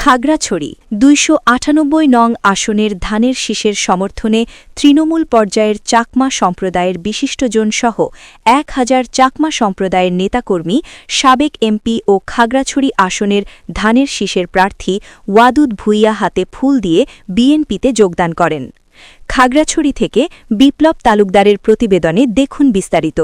খাগড়াছড়ি ২৯৮ নং আসনের ধানের শীষের সমর্থনে তৃণমূল পর্যায়ের চাকমা সম্প্রদায়ের বিশিষ্টজনসহ ১,০০০ চাকমা সম্প্রদায়ের নেতাকর্মী সাবেক এমপি ও খাগড়াছড়ি আসনের ধানের শীষের প্রার্থী ওয়াদুদ ভূঁইয়া হাতে ফুল দিয়ে বিএনপিতে যোগদান করেন। খাগড়াছড়ি থেকে বিপ্লব তালুকদারের প্রতিবেদনে দেখুন বিস্তারিত।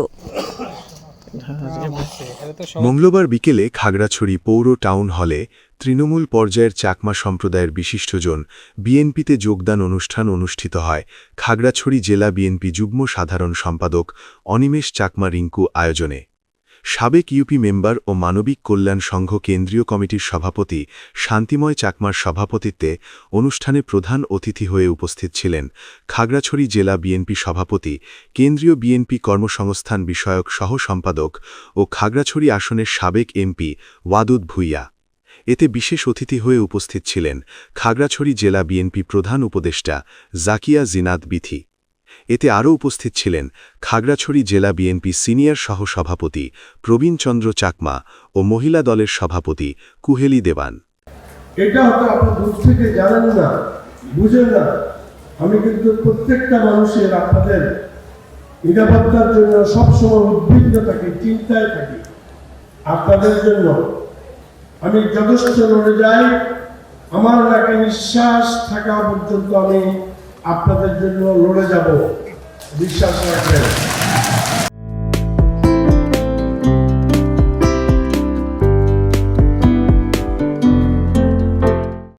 মঙ্গলবার বিকেলে খাগড়াছড়ি পৌর টাউন হলে তৃণমূল পর্যায়ের চাকমা সম্প্রদায়ের বিশিষ্টজন বিএনপিতে যোগদান অনুষ্ঠান অনুষ্ঠিত হয় খাগড়াছড়ি জেলা বিএনপি যুগ্ম সাধারণ সম্পাদক অনিমেষ চাকমা রিঙ্কু আয়োজনে। সাবেক ইউপি মেম্বার ও মানবিক কল্যাণ সংঘ কেন্দ্রীয় কমিটির সভাপতি শান্তিময় চাকমার সভাপতিত্বে অনুষ্ঠানে প্রধান অতিথি হয়ে উপস্থিত ছিলেন খাগড়াছড়ি জেলা বিএনপি সভাপতি, কেন্দ্রীয় বিএনপি কর্মসংস্থান বিষয়ক সহ সম্পাদক ও খাগড়াছড়ি আসনের সাবেক এমপি ওয়াদুদ ভূঁইয়া। এতে বিশেষ অতিথি হয়ে উপস্থিত ছিলেন খাগড়াছড়ি জেলা বিএনপি প্রধান উপদেষ্টা জাকিয়া জিনাত বিথি। এতে আরও উপস্থিত ছিলেন খাগড়াছড়ি জেলা বিএনপি সিনিয়র সহ-সভাপতি প্রবীণ চন্দ্র চাকমা ও মহিলা দলের সভাপতি কুহেলি দেবান। এটা হয়তো আপনি দূর থেকে জানেন না, বুঝেন না, আমি কিন্তু প্রত্যেকটা মানুষের আপনাদের নিরাপত্তার জন্য সবসময় উদ্বিগ্ন থাকি, চিন্তায় থাকি। আপনাদের জন্য আমি যথেষ্ট লড়ে যাই, আমার নাকি নিঃশ্বাস থাকা পর্যন্ত আমি আপনাদের জন্য লড়ে যাব, বিশ্বাস রাখবেন।